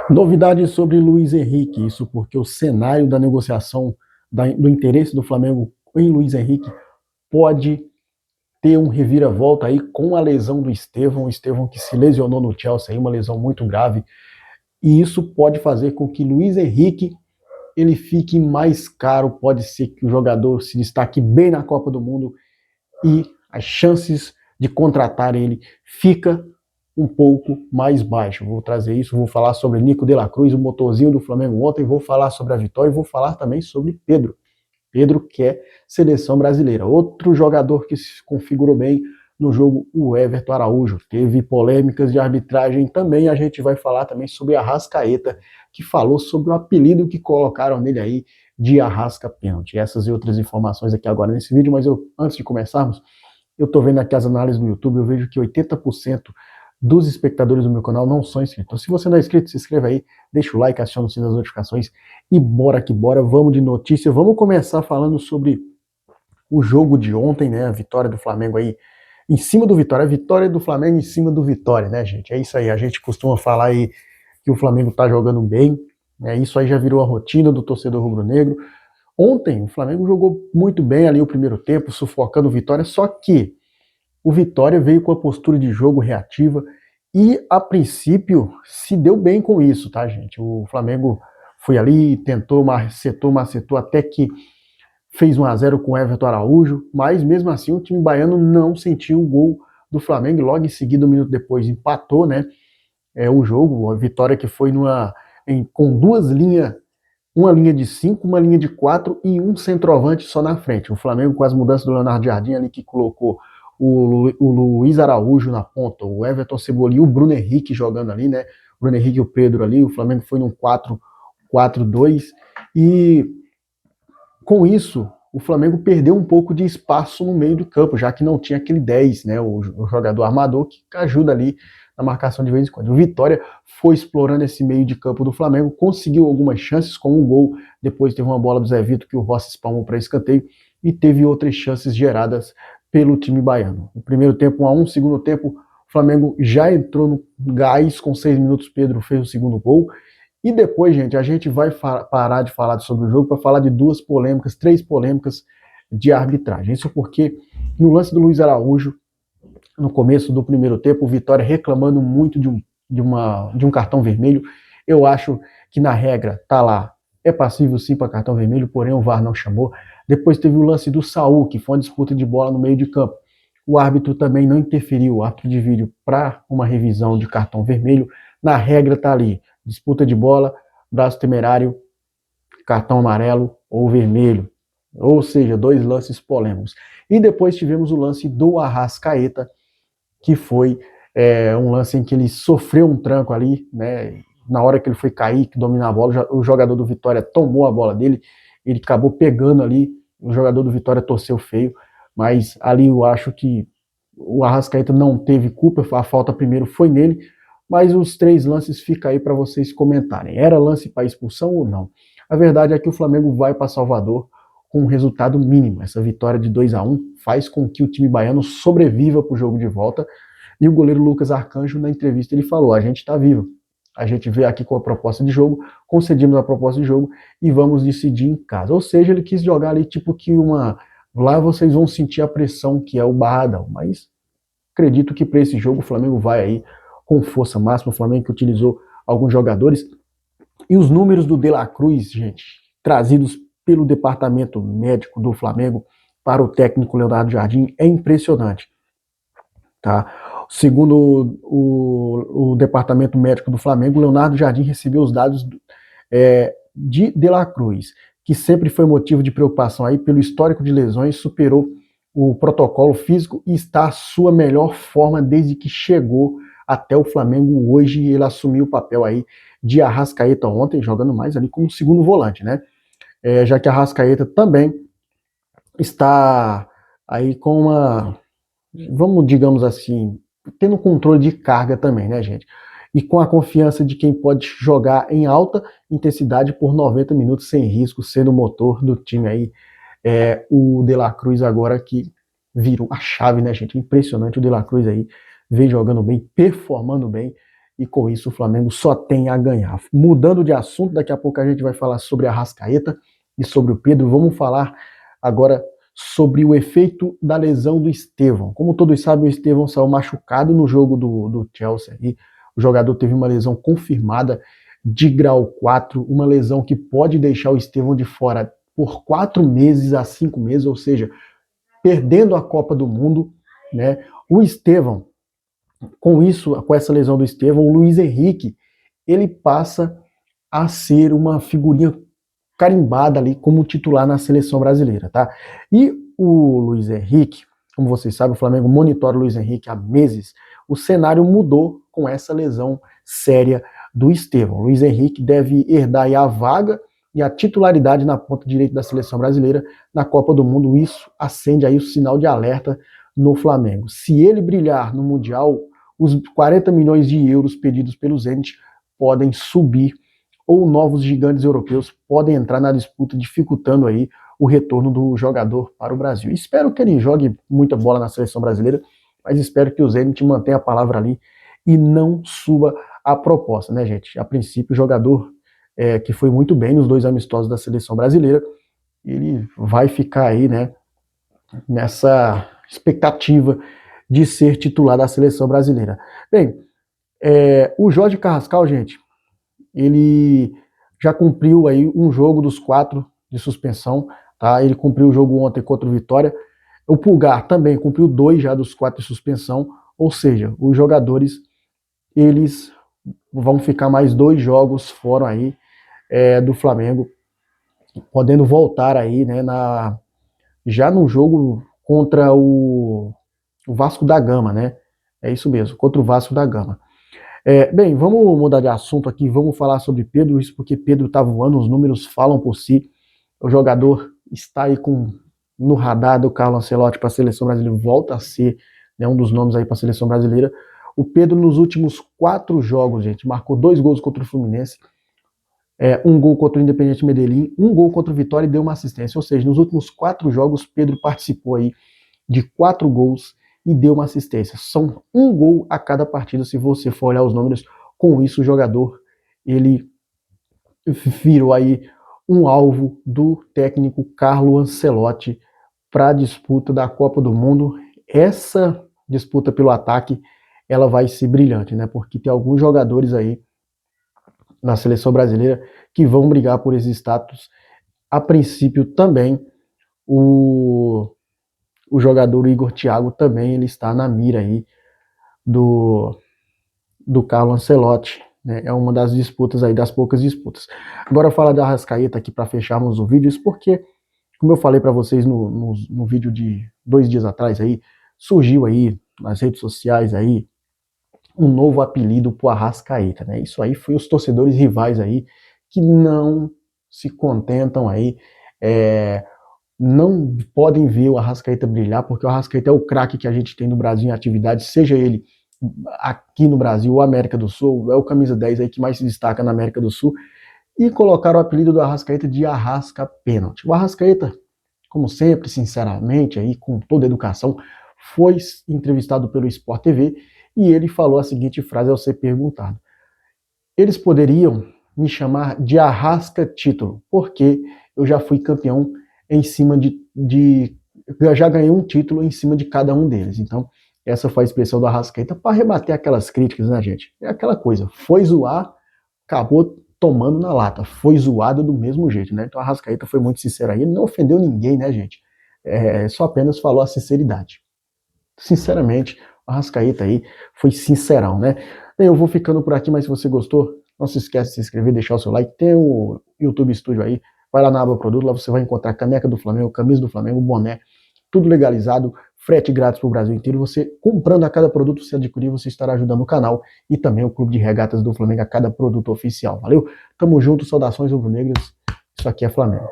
Novidades sobre Luiz Henrique, isso porque o cenário da negociação do interesse do Flamengo em Luiz Henrique pode ter um reviravolta aí com a lesão do Estevão, o Estevão que se lesionou no Chelsea, aí, uma lesão muito grave, e isso pode fazer com que Luiz Henrique ele fique mais caro, pode ser que o jogador se destaque bem na Copa do Mundo e as chances de contratar ele fica um pouco mais baixo. Vou trazer isso, vou falar sobre Nico de la Cruz, o motorzinho do Flamengo ontem, vou falar sobre a vitória e vou falar também sobre Pedro. Pedro que é seleção brasileira. Outro jogador que se configurou bem no jogo, o Everton Araújo. Teve polêmicas de arbitragem também, a gente vai falar também sobre Arrascaeta, que falou sobre o apelido que colocaram nele aí de Arrasca Pênalti. Essas e outras informações aqui agora nesse vídeo, mas antes de começarmos, eu estou vendo aqui as análises no YouTube, eu vejo que 80% dos espectadores do meu canal não são inscritos. Então, se você não é inscrito, se inscreva aí, deixa o like, aciona o sininho das notificações e bora que bora, vamos de notícia. Vamos começar falando sobre o jogo de ontem, né? A vitória do Flamengo aí em cima do Vitória, a vitória do Flamengo em cima do Vitória, né, gente? É isso aí, a gente costuma falar aí que o Flamengo tá jogando bem, né? Isso aí já virou a rotina do torcedor rubro-negro. Ontem o Flamengo jogou muito bem ali o primeiro tempo, sufocando o Vitória, só que o Vitória veio com a postura de jogo reativa e, a princípio, se deu bem com isso, tá, gente? O Flamengo foi ali, tentou, macetou, até que fez 1-0 com o Everton Araújo, mas mesmo assim o time baiano não sentiu o gol do Flamengo e logo em seguida, um minuto depois, empatou, né? O jogo, a vitória que foi com duas linhas, uma linha de 5, uma linha de 4 e um centroavante só na frente. O Flamengo com as mudanças do Leonardo Jardim ali que colocou o Luiz Araújo na ponta, o Everton Cebolinha e o Bruno Henrique jogando ali, né? O Bruno Henrique e o Pedro ali, o Flamengo foi num 4-4-2 e com isso o Flamengo perdeu um pouco de espaço no meio do campo, já que não tinha aquele 10, né? O jogador armador que ajuda ali na marcação de vez em quando. O Vitória foi explorando esse meio de campo do Flamengo, conseguiu algumas chances com um gol, depois teve uma bola do Zé Vitor que o Rossi espalmou para escanteio e teve outras chances geradas pelo time baiano. No primeiro tempo 1-1, segundo tempo o Flamengo já entrou no gás, com 6 minutos Pedro fez o segundo gol. E depois, gente, a gente vai parar de falar sobre o jogo para falar de três polêmicas de arbitragem. Isso porque no lance do Luiz Araújo, no começo do primeiro tempo, o Vitória reclamando muito de um cartão vermelho. Eu acho que na regra tá lá, é passível sim para cartão vermelho, porém o VAR não chamou. Depois teve o lance do Saul, que foi uma disputa de bola no meio de campo. O árbitro também não interferiu, o árbitro de vídeo, para uma revisão de cartão vermelho. Na regra tá ali, disputa de bola, braço temerário, cartão amarelo ou vermelho. Ou seja, dois lances polêmicos. E depois tivemos o lance do Arrascaeta, que foi um lance em que ele sofreu um tranco ali, né? Na hora que ele foi cair, que dominar a bola, o jogador do Vitória tomou a bola dele, ele acabou pegando ali, o jogador do Vitória torceu feio, mas ali eu acho que o Arrascaeta não teve culpa, a falta primeiro foi nele, mas os três lances ficam aí para vocês comentarem. Era lance para expulsão ou não? A verdade é que o Flamengo vai para Salvador com um resultado mínimo. Essa vitória de 2-1 faz com que o time baiano sobreviva para o jogo de volta. E o goleiro Lucas Arcanjo, na entrevista, ele falou: a gente está vivo. A gente veio aqui com a proposta de jogo, concedimos a proposta de jogo e vamos decidir em casa. Ou seja, ele quis jogar ali tipo que lá vocês vão sentir a pressão que é o Barradão. Mas acredito que para esse jogo o Flamengo vai aí com força máxima. O Flamengo que utilizou alguns jogadores. E os números do De La Cruz, gente, trazidos pelo departamento médico do Flamengo para o técnico Leonardo Jardim, é impressionante. Tá? Segundo o departamento médico do Flamengo, Leonardo Jardim recebeu os dados de La Cruz, que sempre foi motivo de preocupação aí pelo histórico de lesões, superou o protocolo físico e está à sua melhor forma desde que chegou até o Flamengo hoje. Ele assumiu o papel aí de Arrascaeta ontem, jogando mais ali como segundo volante, né? Já que Arrascaeta também está aí com vamos, digamos assim, tendo controle de carga também, né, gente? E com a confiança de quem pode jogar em alta intensidade por 90 minutos sem risco, sendo o motor do time aí. O De La Cruz agora que virou a chave, né, gente? Impressionante o De La Cruz aí, vem jogando bem, performando bem, e com isso o Flamengo só tem a ganhar. Mudando de assunto, daqui a pouco a gente vai falar sobre a Arrascaeta e sobre o Pedro. Vamos falar agora sobre o efeito da lesão do Estevão. Como todos sabem, o Estevão saiu machucado no jogo do Chelsea. E o jogador teve uma lesão confirmada de grau 4, uma lesão que pode deixar o Estevão de fora por 4 meses a 5 meses, ou seja, perdendo a Copa do Mundo, né? O Estevão, com essa lesão do Estevão, o Luiz Henrique, ele passa a ser uma figurinha carimbada ali como titular na seleção brasileira, tá? E o Luiz Henrique, como vocês sabem, o Flamengo monitora o Luiz Henrique há meses, o cenário mudou com essa lesão séria do Estevão. O Luiz Henrique deve herdar aí a vaga e a titularidade na ponta direita da seleção brasileira na Copa do Mundo. Isso acende aí o sinal de alerta no Flamengo. Se ele brilhar no Mundial, os 40 milhões de euros pedidos pelo Zenit podem subir, ou novos gigantes europeus podem entrar na disputa, dificultando aí o retorno do jogador para o Brasil. Espero que ele jogue muita bola na seleção brasileira, mas espero que o Zenit mantenha a palavra ali e não suba a proposta, né, gente? A princípio, o jogador que foi muito bem nos 2 amistosos da seleção brasileira, ele vai ficar aí, né, nessa expectativa de ser titular da seleção brasileira. Bem, o Jorge Carrascal, gente, ele já cumpriu aí um jogo dos 4 de suspensão, tá? Ele cumpriu o jogo ontem contra o Vitória. O Pulgar também cumpriu 2 já dos 4 de suspensão, ou seja, os jogadores, eles vão ficar mais 2 jogos fora aí do Flamengo, podendo voltar aí, né, já no jogo contra o Vasco da Gama, né? É isso mesmo, contra o Vasco da Gama. Bem, vamos mudar de assunto aqui, vamos falar sobre Pedro, isso porque Pedro tá voando, os números falam por si. O jogador está aí no radar do Carlo Ancelotti para a seleção brasileira, volta a ser, né, um dos nomes aí para a seleção brasileira. O Pedro nos últimos 4 jogos, gente, marcou 2 gols contra o Fluminense, 1 gol contra o Independiente Medellín, 1 gol contra o Vitória e deu uma assistência. Ou seja, nos últimos 4 jogos, Pedro participou aí de 4 gols e deu uma assistência. São 1 gol a cada partida, se você for olhar os números. Com isso, o jogador, ele virou aí um alvo do técnico Carlo Ancelotti para a disputa da Copa do Mundo. Essa disputa pelo ataque, ela vai ser brilhante, né? Porque tem alguns jogadores aí na seleção brasileira que vão brigar por esse status. A princípio também o jogador Igor Thiago também, ele está na mira aí do Carlo Ancelotti, né? É uma das disputas aí, das poucas disputas. Agora falar da Arrascaeta aqui para fecharmos o vídeo, isso porque, como eu falei para vocês no vídeo de 2 dias atrás aí, surgiu aí nas redes sociais aí um novo apelido pro Arrascaeta, né? Isso aí foi os torcedores rivais aí que não se contentam aí, não podem ver o Arrascaeta brilhar, porque o Arrascaeta é o craque que a gente tem no Brasil em atividade, seja ele aqui no Brasil ou América do Sul, é o camisa 10 aí que mais se destaca na América do Sul, e colocaram o apelido do Arrascaeta de Arrasca Pênalti. O Arrascaeta, como sempre, sinceramente, aí com toda a educação, foi entrevistado pelo Sport TV e ele falou a seguinte frase ao ser perguntado: eles poderiam me chamar de Arrasca Título, porque eu já fui campeão em cima eu já ganhei um título em cima de cada um deles. Então, essa foi a expressão do Arrascaeta para rebater aquelas críticas, né, gente? É aquela coisa, foi zoar, acabou tomando na lata, foi zoado do mesmo jeito, né? Então, a Arrascaeta foi muito sincero aí, ele não ofendeu ninguém, né, gente? Só apenas falou a sinceridade. Sinceramente, o Arrascaeta aí foi sincerão, né? Eu vou ficando por aqui, mas se você gostou, não se esquece de se inscrever, deixar o seu like. Tem o YouTube Studio aí, vai lá na aba produto, lá você vai encontrar caneca do Flamengo, camisa do Flamengo, boné, tudo legalizado, frete grátis para o Brasil inteiro. Você comprando a cada produto que você adquirir, você estará ajudando o canal e também o Clube de Regatas do Flamengo a cada produto oficial. Valeu? Tamo junto, saudações rubro-negras. Isso aqui é Flamengo.